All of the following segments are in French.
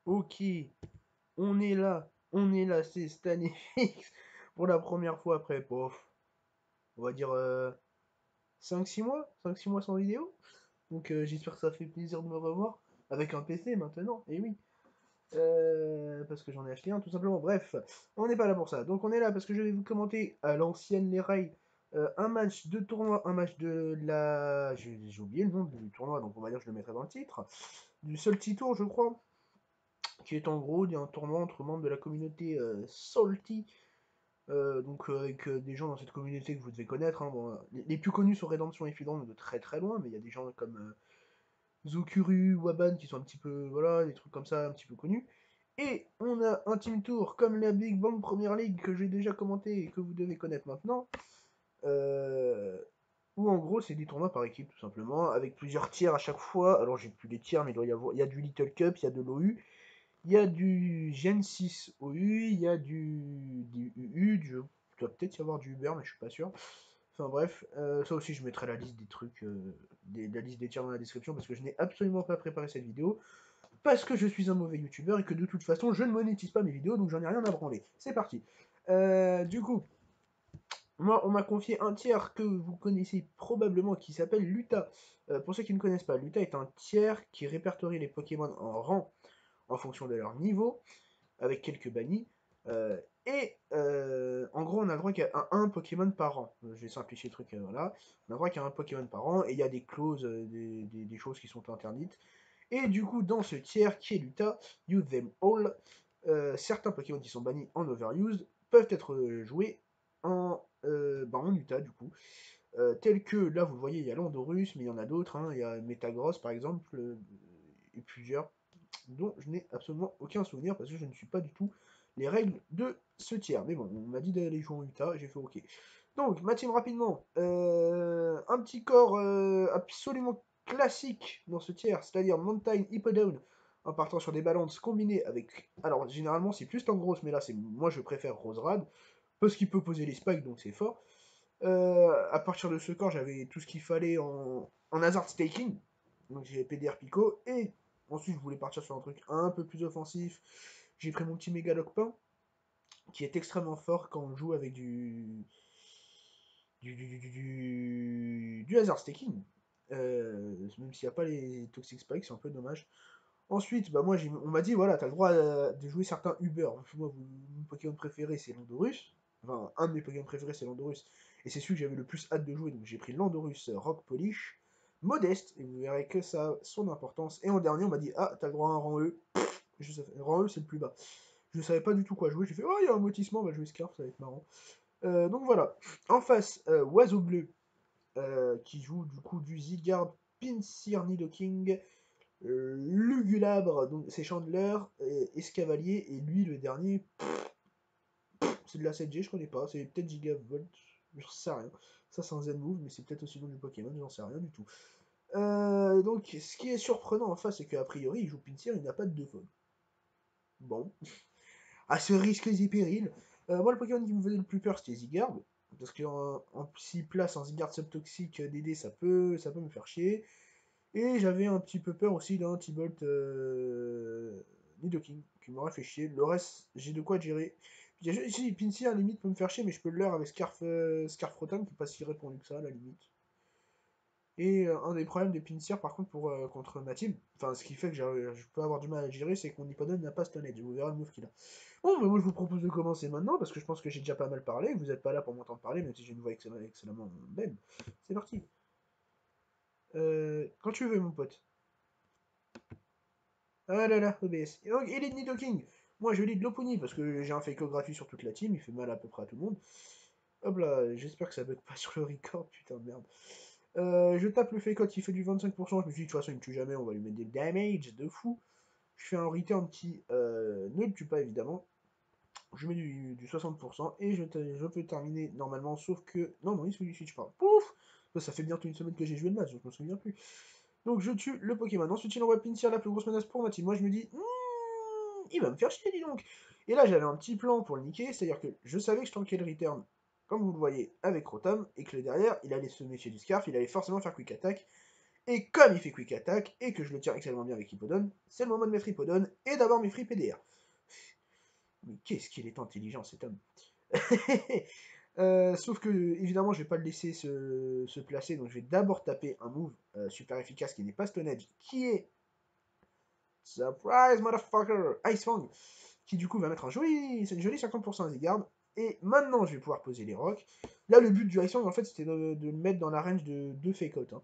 Ok, on est là, c'est Stanifix pour la première fois après, pof, on va dire 5-6 mois, 5-6 mois sans vidéo. Donc j'espère que ça fait plaisir de me revoir avec un PC maintenant, et oui. Parce que j'en ai acheté un tout simplement. Bref, on n'est pas là pour ça. Donc on est là parce que je vais vous commenter à l'ancienne les rails un match de tournoi, un match de la... J'ai oublié le nom du tournoi, donc on va dire que je le mettrai dans le titre. Du seul petit tour, je crois, qui est en gros un tournoi entre membres de la communauté Salty. Avec des gens dans cette communauté que vous devez connaître. Hein. Bon, les plus connus sont Redemption et Fidon de très très loin, mais il y a des gens comme Zukuru, Waban qui sont un petit peu, voilà, des trucs comme ça, un petit peu connus. Et on a un Team Tour comme la Big Bang Premier League que j'ai déjà commenté et que vous devez connaître maintenant. Euh, où en gros c'est des tournois par équipe tout simplement, avec plusieurs tiers à chaque fois. Alors j'ai plus les tiers, mais il doit y avoir. Il y a du Little Cup, il y a de l'OU, il y a du Gen 6 OU, il y a du UU, il doit peut-être y avoir du Uber, mais je suis pas sûr. Enfin bref, ça aussi je mettrai la liste des trucs, la liste des tiers dans la description parce que je n'ai absolument pas préparé cette vidéo, parce que je suis un mauvais youtubeur et que de toute façon je ne monétise pas mes vidéos donc j'en ai rien à branler. C'est parti. Du coup, moi on m'a confié un tiers que vous connaissez probablement qui s'appelle Luta. Pour ceux qui ne connaissent pas, Luta est un tiers qui répertorie les Pokémon en rang en fonction de leur niveau, avec quelques bannis. En gros, on a le droit qu'à un Pokémon par an. Je vais simplifier le truc, voilà. On a le droit qu'à un Pokémon par an, et il y a des clauses, des choses qui sont interdites. Et du coup, dans ce tiers qui est l'UTA, Use Them All, certains Pokémon qui sont bannis en Overused peuvent être joués en UTA, du coup. Tels que, là, vous le voyez, il y a Landorus, mais il y en a d'autres. Hein. Il y a Metagross, par exemple, et plusieurs dont je n'ai absolument aucun souvenir parce que je ne suis pas du tout les règles de ce tiers. Mais bon, on m'a dit d'aller jouer en Utah, j'ai fait ok. Donc, ma team rapidement. Un petit corps absolument classique dans ce tiers, c'est-à-dire Mountain Hippodone, en partant sur des balances combinées avec... Alors, généralement, c'est plus grosse, mais là, c'est moi, je préfère Roserad, parce qu'il peut poser les spikes, donc c'est fort. À partir de ce corps, j'avais tout ce qu'il fallait en Hazard Staking. Donc j'ai PDR Pico. Et ensuite, je voulais partir sur un truc un peu plus offensif. J'ai pris mon petit méga Lockpain, qui est extrêmement fort quand on joue avec du Hazard Staking. Même s'il n'y a pas les Toxic Spikes, c'est un peu dommage. Ensuite, bah moi, on m'a dit, voilà, t'as le droit de jouer certains Uber. Moi, mon Pokémon préféré, c'est Landorus. Enfin, un de mes Pokémon préférés, c'est Landorus. Et c'est celui que j'avais le plus hâte de jouer, donc j'ai pris Landorus Rock Polish. Modeste, et vous verrez que ça a son importance. Et en dernier, on m'a dit, ah, t'as le droit à un rang E. Rang E, c'est le plus bas. Je savais pas du tout quoi jouer. J'ai fait, oh, il y a un motissement, bah, je vais Scarf, ça va être marrant. Donc voilà. En face, Oiseau Bleu, qui joue du coup du Zygarde, Pinsir Nidoking, Lugulabre, donc c'est Chandler, Escavalier, et lui, le dernier, c'est de la 7G, je connais pas, c'est peut-être Gigavolt, je sais rien. Ça, c'est un Zen-Move, mais c'est peut-être aussi le nom du Pokémon, j'en sais rien du tout. Donc, ce qui est surprenant en face, c'est qu'a priori, il joue Pinsir, il n'a pas de deux fois. Bon, à ce risque et périls. Moi, le Pokémon qui me faisait le plus peur, c'était Zygarde. Parce que s'il place un Zygarde subtoxique DD, ça peut me faire chier. Et j'avais un petit peu peur aussi d'un T-Bolt Nidoking, qui m'aurait fait chier. Le reste, j'ai de quoi gérer. Si, Pinsir, à la limite, peut me faire chier, mais je peux le leurre avec Scarf Rotom, qui n'est pas si répandu que ça, à la limite. Et un des problèmes de Pinsir, par contre, contre ma team, enfin, ce qui fait que je peux avoir du mal à gérer, c'est que mon Hippodon n'a pas Stone Edge. Vous verrez le move qu'il a. Bon, mais moi, je vous propose de commencer maintenant, parce que je pense que j'ai déjà pas mal parlé. Vous n'êtes pas là pour m'entendre parler, même si j'ai une voix excellemment belle. C'est parti. Quand tu veux, mon pote. Ah là là, OBS. Et donc, il est de Nidoking. Moi, je lis de l'Oponi parce que j'ai un fakeographie sur toute la team. Il fait mal à peu près à tout le monde. Hop là, j'espère que ça bug pas sur le record. Putain de merde. Je tape le fake qui fait du 25%. Je me suis dit, de toute façon, il me tue jamais. On va lui mettre des damage de fou. Je fais un return qui ne le tue pas, évidemment. Je mets du 60% et je peux terminer normalement. Sauf que. Non, non, il switch pas. Pouf. Ça fait bientôt une semaine que j'ai joué le match, donc je me souviens plus. Donc je tue le Pokémon. Ensuite, il envoie Pinsir, la plus grosse menace pour ma team. Moi, je me dis, il va me faire chier, dis donc. Et là, j'avais un petit plan pour le niquer, c'est-à-dire que je savais que je tankais le return, comme vous le voyez, avec Rotom, et que le derrière, il allait se méfier du Scarf, il allait forcément faire Quick Attack. Et comme il fait Quick Attack, et que je le tiens extrêmement bien avec Hippodon, c'est le moment de mettre Hippodon et d'avoir mes free PDR. Mais qu'est-ce qu'il est intelligent cet homme. Sauf que, évidemment, je vais pas le laisser se placer, donc je vais d'abord taper un move super efficace qui n'est pas Stone Edge, qui est Surprise Motherfucker Ice Fang, qui du coup va mettre une jolie 50% à Zygarde. Et maintenant, je vais pouvoir poser les rocks. Là, le but du Ice Fang, en fait, c'était de le mettre dans la range de Fake Out. Hein.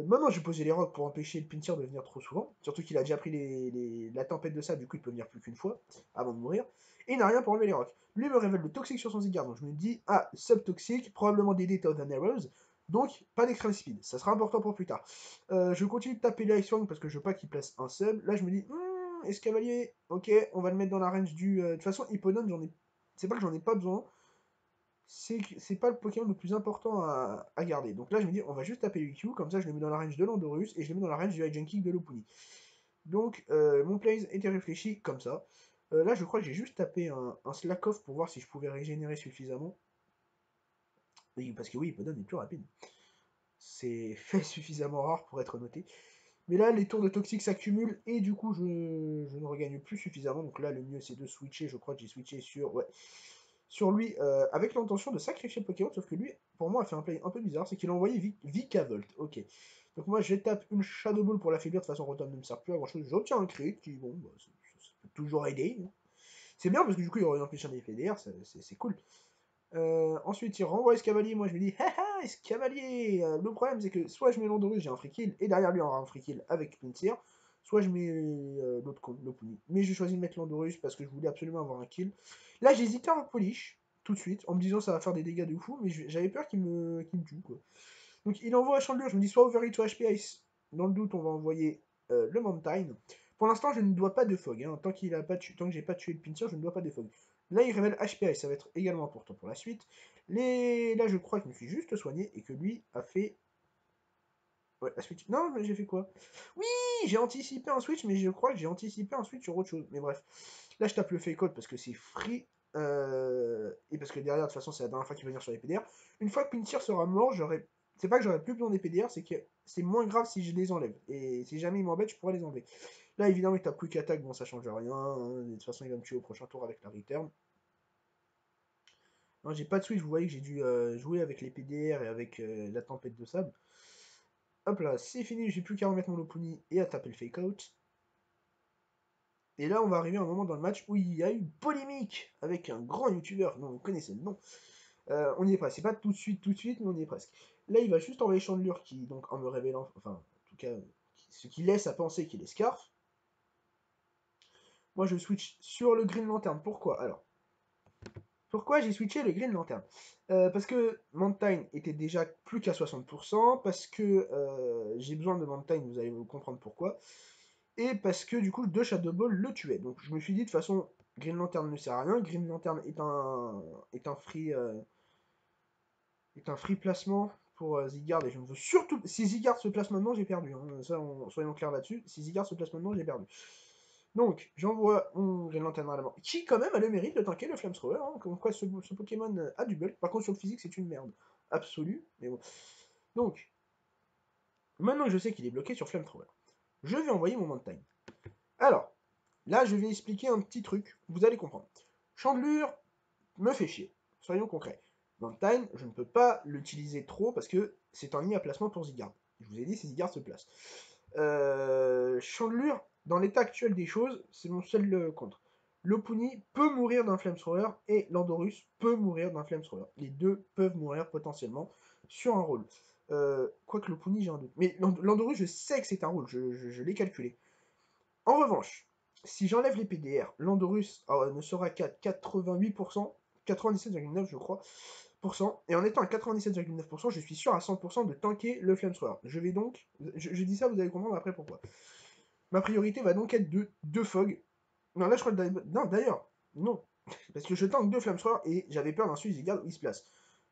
Maintenant, je vais poser les rocks pour empêcher le Pinsir de venir trop souvent. Surtout qu'il a déjà pris la tempête de sable, du coup, il peut venir plus qu'une fois avant de mourir. Et il n'a rien pour enlever les rocks. Lui me révèle le toxique sur son Zygarde, donc je me dis, ah, subtoxique, probablement des Thousand Arrows, donc pas d'extreme speed. Ça sera important pour plus tard. Je continue de taper l'Ice Fang parce que je veux pas qu'il place un sub. Là, je me dis, Escavalier, ok, on va le mettre dans la range du. De toute façon, Hippodon, c'est pas que j'en ai pas besoin, c'est pas le Pokémon le plus important à garder. Donc là, je me dis, on va juste taper UQ, comme ça je le mets dans la range de Landorus et je le mets dans la range du High Kick de Lopunny. Donc mon plays était réfléchi comme ça. Là, je crois que j'ai juste tapé un slack off pour voir si je pouvais régénérer suffisamment. Et parce que oui, Hippodon est plus rapide. C'est fait suffisamment rare pour être noté. Mais là, les tours de toxique s'accumulent et du coup, je ne regagne plus suffisamment. Donc là, le mieux, c'est de switcher. Je crois que j'ai switché sur, ouais, sur lui avec l'intention de sacrifier le Pokémon. Sauf que lui, pour moi, a fait un play un peu bizarre. C'est qu'il a envoyé Vikavolt. Ok. Donc moi, je tape une Shadow Ball pour l'affaiblir. De toute façon, Rotom ne me sert plus à grand chose. J'obtiens un crit qui, bon, bah, ça peut toujours aider. Hein. C'est bien parce que du coup, il empêche un effet DR. C'est cool. Ensuite, il renvoie Escavalier. Moi, je me dis, haha, Escavalier. Le problème, c'est que soit je mets Landorus, j'ai un free kill, et derrière lui, on aura un free kill avec Pinsir. Soit je mets l'autre con, Lopunny. Mais j'ai choisi de mettre Landorus parce que je voulais absolument avoir un kill. Là, j'hésitais à Polish, tout de suite, en me disant ça va faire des dégâts de fou, mais j'avais peur qu'il me tue, quoi. Donc, il envoie à Chandelure. Je me dis, soit Overhit, soit HP Ice. Dans le doute, on va envoyer le Mantine. Pour l'instant, je ne dois pas de Fog. Hein. Tant que j'ai pas tué le Pinsir, je ne dois pas de Fog. Là, il révèle HPI, ça va être également important pour la suite. Là, je crois que je me suis juste soigné et que lui a fait. Ouais, la switch. Non, mais j'ai fait quoi? Oui, j'ai anticipé un switch, mais je crois que j'ai anticipé un switch sur autre chose. Mais bref. Là, je tape le fake out parce que c'est free. Et parce que derrière, de toute façon, c'est la dernière fois qu'il va venir sur les PDR. Une fois que Pinsir sera mort, j'aurai. C'est pas que j'aurai plus besoin des PDR, c'est que c'est moins grave si je les enlève. Et si jamais il m'embête, je pourrais les enlever. Là, évidemment, il tape Quick Attack, bon, ça change rien. Hein. De toute façon, il va me tuer au prochain tour avec la return. Non, j'ai pas de switch, vous voyez que j'ai dû jouer avec les PDR et avec la tempête de sable. Hop là, c'est fini, j'ai plus qu'à remettre mon Lopunny et à taper le fake out. Et là, on va arriver à un moment dans le match où il y a eu une polémique avec un grand youtubeur dont vous connaissez le nom. On y est presque, c'est pas tout de suite, mais on y est presque. Là, il va juste envoyer Chandelure qui, donc, en me révélant, enfin, en tout cas, ce qui laisse à penser qu'il est Scarf. Moi, je switch sur le Green Lantern. Pourquoi? Alors, pourquoi j'ai switché le Green Lantern? Parce que Mantine était déjà plus qu'à 60%, parce que j'ai besoin de Mantine, vous allez vous comprendre pourquoi, et parce que du coup, deux Shadow Ball le tuaient. Donc je me suis dit, de toute façon, Green Lantern ne sert à rien, Green Lantern est un free placement pour Zygarde, et je ne veux surtout... Si Zygarde se place maintenant, j'ai perdu, hein. Ça, soyons clairs là-dessus, si Zygarde se place maintenant, j'ai perdu. Donc, j'envoie mon Green Lantern à l'avant, qui quand même a le mérite de tanker le Flamethrower, hein, comme quoi ce Pokémon a du bulk. Par contre, sur le physique, c'est une merde absolue, mais bon. Donc, maintenant que je sais qu'il est bloqué sur Flamethrower, je vais envoyer mon Mantine. Alors, là, je vais expliquer un petit truc, vous allez comprendre. Chandelure me fait chier, soyons concrets. Mantine, je ne peux pas l'utiliser trop parce que c'est un nid à placement pour Zygarde. Je vous ai dit, si Zygarde se place. Chandelure, dans l'état actuel des choses, c'est mon seul contre. Lopunny peut mourir d'un Flamethrower et Landorus peut mourir d'un Flamethrower. Les deux peuvent mourir potentiellement sur un rôle. Quoique Lopunny, j'ai un doute. Mais Landorus, je sais que c'est un rôle, je l'ai calculé. En revanche, si j'enlève les PDR, Landorus ne sera qu'à 88%, 97,9% je crois, et en étant à 97,9%, je suis sûr à 100% de tanker le Flamethrower. Je vais donc, je dis ça, vous allez comprendre après pourquoi. Ma priorité va donc être de Fog. Non, là je crois que non, d'ailleurs, non. Parce que je tank deux Flamethrower et j'avais peur d'un Zygarde où il se place.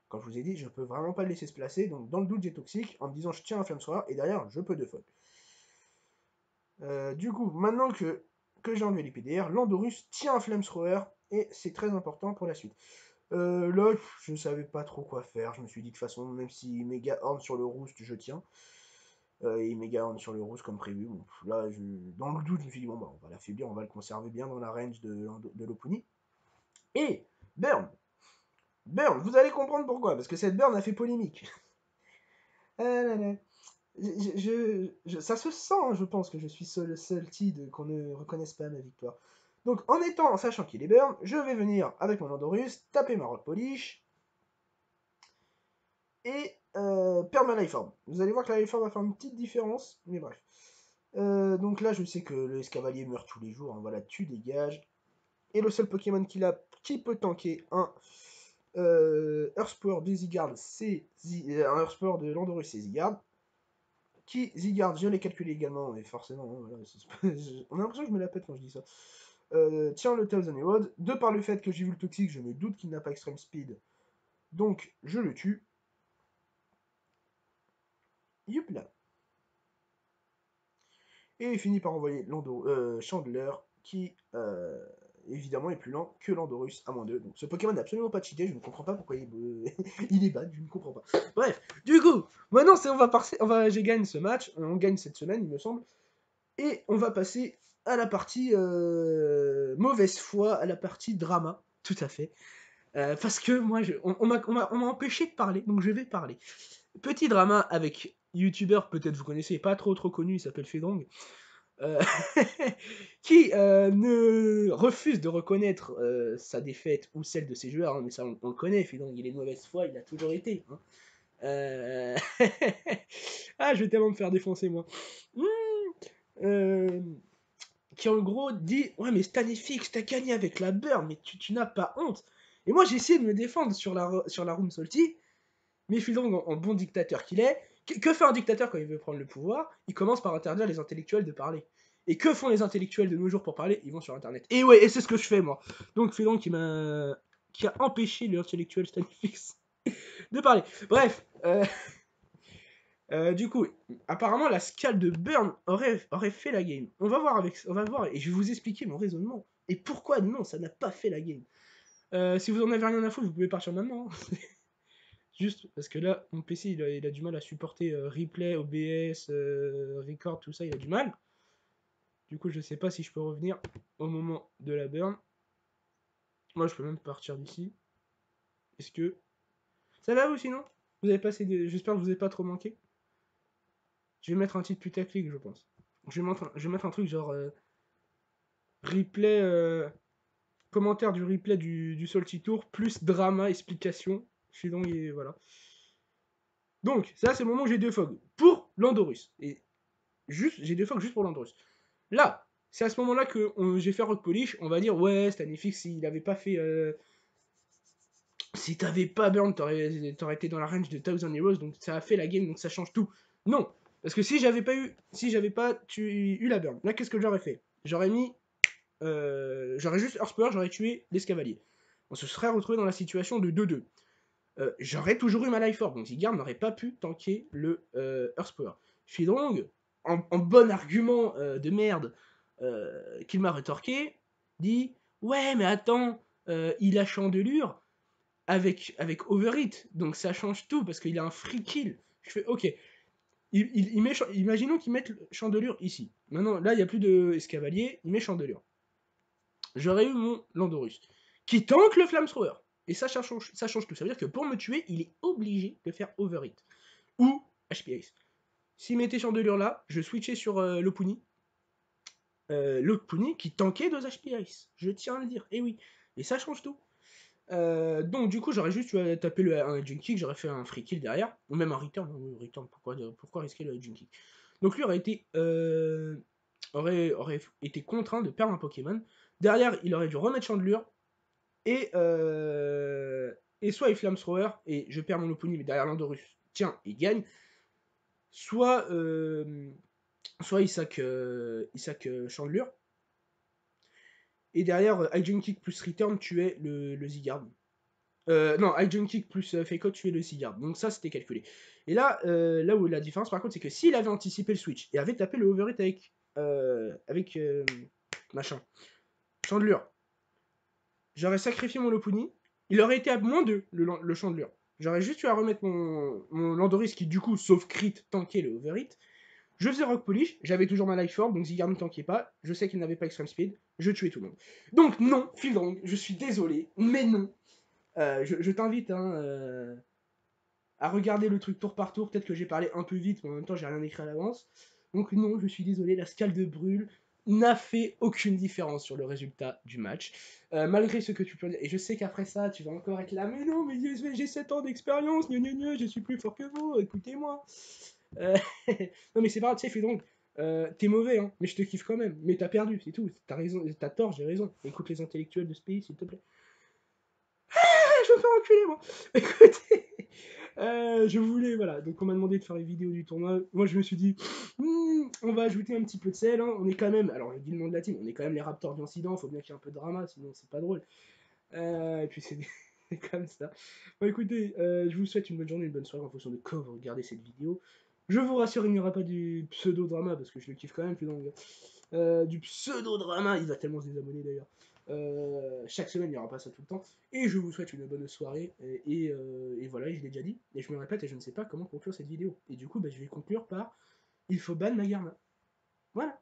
Comme je vous ai dit, je peux vraiment pas le laisser se placer, donc dans le doute j'ai Toxique, en me disant je tiens un Flamethrower, et derrière je peux de Fog. Du coup, maintenant que j'ai enlevé les PDR, Landorus tient un Flamethrower, et c'est très important pour la suite. Là, je savais pas trop quoi faire. Je me suis dit de toute façon, même si méga horn sur le roost, je tiens. Et méga sur le rouge comme prévu. Bon, là, dans le doute, je me suis dit, bon, bah, on va l'affaiblir, on va le conserver bien dans la range de l'Opuni. Et Burn, vous allez comprendre pourquoi, parce que cette Burn a fait polémique. Ça se sent, hein, je pense, que je suis salty qu'on ne reconnaisse pas ma victoire. Donc, en sachant qu'il est burn, je vais venir avec mon Andorus, taper ma Rock Polish et perdre ma Lifeorb. Vous allez voir que la Lifeorb va faire une petite différence, mais bref. Donc là, je sais que le Escavalier meurt tous les jours, hein, voilà, tu dégages. Et le seul Pokémon qui peut tanker un Earthpower de Zygarde, c'est un Earthpower de Landorus, c'est Zygarde. Qui Zygarde, je l'ai calculé également, et forcément, hein, voilà, on a l'impression que je me la pète quand je dis ça. Tiens, le Thousand Erode, de par le fait que j'ai vu le toxique, je me doute qu'il n'a pas Extreme Speed, donc je le tue. Youpla. Et il finit par envoyer Chandler, qui évidemment est plus lent que Landorus à -2. Donc ce Pokémon n'a absolument pas cheaté, je ne comprends pas pourquoi il est bad, je ne comprends pas. Bref, du coup, maintenant j'ai gagné ce match, on gagne cette semaine il me semble, et on va passer à la partie mauvaise foi, à la partie drama, tout à fait. Parce que moi, on m'a empêché de parler, donc je vais parler. Petit drama avec YouTuber, peut-être vous connaissez, pas trop connu, il s'appelle Fedong, qui ne refuse de reconnaître sa défaite ou celle de ses joueurs, hein, mais ça on le connaît, Fedong, il est de mauvaise foi, il a toujours été. Hein. Ah, je vais tellement me faire défoncer, moi. Qui en gros dit ouais mais Stanifix t'as gagné avec la burn mais tu n'as pas honte, et moi j'ai essayé de me défendre sur la room salty, mais Fildong en bon dictateur qu'il est, que fait un dictateur quand il veut prendre le pouvoir? Il commence par interdire les intellectuels de parler. Et que font les intellectuels de nos jours pour parler? Ils vont sur internet. Et ouais, et c'est ce que je fais moi. Donc Fildong qui a empêché l'intellectuel Stanifix de parler. Bref, du coup, apparemment, la scale de Burn aurait fait la game. On va voir, et je vais vous expliquer mon raisonnement. Et pourquoi non, ça n'a pas fait la game. Si vous en avez rien à foutre, vous pouvez partir maintenant. Hein. Juste parce que là, mon PC, il a du mal à supporter replay, OBS, record, tout ça, il a du mal. Du coup, je sais pas si je peux revenir au moment de la burn. Moi, je peux même partir d'ici. Est-ce que... Ça va vous sinon? Vous avez passé J'espère que vous n'avez pas trop manqué. Je vais mettre un titre putaclic, je pense. Je vais mettre un truc genre replay, commentaire du replay du Salty Tour, plus drama, explication. Et voilà. Donc, ça, c'est le moment où j'ai deux fogs pour Landorus. Et j'ai deux fogs juste pour Landorus. Là, c'est à ce moment-là que j'ai fait Rock Polish. On va dire, ouais, Stanifix, s'il avait pas fait. Si t'avais pas burn, t'aurais été dans la range de Thousand Heroes, donc ça a fait la game, donc ça change tout. Non, parce que si j'avais pas eu la burn, là qu'est-ce que j'aurais fait? J'aurais mis, j'aurais juste Earthpower, j'aurais tué l'escavalier. On se serait retrouvé dans la situation de 2-2. J'aurais toujours eu ma Life Orb, donc Zygarde n'aurait pas pu tanker le Earthpower. Fidrong, en bon argument de merde qu'il m'a rétorqué, dit ouais mais attends, il a Chandelure avec Overhit, donc ça change tout parce qu'il a un free kill. Je fais ok. Imaginons qu'il mette Chandelure ici. Maintenant, là, il n'y a plus de escavalier, il met Chandelure. J'aurais eu mon Landorus qui tank le Flamethrower. Et ça change tout. Ça veut dire que pour me tuer, il est obligé de faire Overhit ou HP Ice. S'il mettait Chandelure là, je switchais sur Lopunny. Lopunny qui tankait 2 HP Ice. Je tiens à le dire. Et oui. Et ça change tout. Donc du coup j'aurais juste tapé un Junk Kick, j'aurais fait un free kill derrière, ou même un return, pourquoi risquer le Junk Kick. Donc lui aurait été contraint de perdre un Pokémon. Derrière il aurait dû remettre Chandelure, et soit il Flamethrower, et je perds mon Lopunny, mais derrière Landorus, tiens, il gagne. Soit il sac Chandelure, et derrière Junk Kick plus return tuait le Zygarde. Non, High Jump Kick plus Fake Out, tuer le Zygarde. Donc ça, c'était calculé. Et là, là où la différence, par contre, c'est que s'il avait anticipé le switch et avait tapé le overhit avec machin, Chandelure, j'aurais sacrifié mon Lopunny, il aurait été à -2, le Chandelure. J'aurais juste eu à remettre mon Landorus qui, du coup, sauf crit, tankait le overhit. Je faisais Rock Polish, j'avais toujours ma life form, donc Zygarde ne t'inquiète pas, je sais qu'il n'avait pas Extreme Speed, je tuais tout le monde. Donc non, Fieldrong, je suis désolé, mais non. Je t'invite à regarder le truc tour par tour, peut-être que j'ai parlé un peu vite, mais en même temps j'ai rien écrit à l'avance. Donc non, je suis désolé, la scale de Brûle n'a fait aucune différence sur le résultat du match. Malgré ce que tu peux dire, et je sais qu'après ça, tu vas encore être là, mais non, mais j'ai 7 ans d'expérience, je suis plus fort que vous, écoutez-moi. Non mais c'est pas grave, tu sais, fais donc. T'es mauvais, hein, mais je te kiffe quand même. Mais t'as perdu, c'est tout. T'as raison, t'as tort, j'ai raison. Écoute les intellectuels de ce pays, s'il te plaît. Je me fais enculer, moi. Écoutez, je voulais, voilà. Donc on m'a demandé de faire une vidéo du tournoi. Moi, je me suis dit, on va ajouter un petit peu de sel. Hein. On est quand même, alors je dis le nom de la team, on est quand même les Raptors d'incident. Faut bien qu'il y ait un peu de drama, sinon c'est pas drôle. Et puis c'est comme ça. Bon, écoutez, je vous souhaite une bonne journée, une bonne soirée en fonction de quand vous regardez cette vidéo. Je vous rassure, il n'y aura pas du pseudo-drama parce que je le kiffe quand même plus dans du pseudo-drama. Il va tellement se désabonner d'ailleurs. Chaque semaine, il n'y aura pas ça tout le temps. Et je vous souhaite une bonne soirée. Et voilà, je l'ai déjà dit. Et je me répète, et je ne sais pas comment conclure cette vidéo. Et du coup, bah, je vais conclure par il faut ban Magarna. Voilà.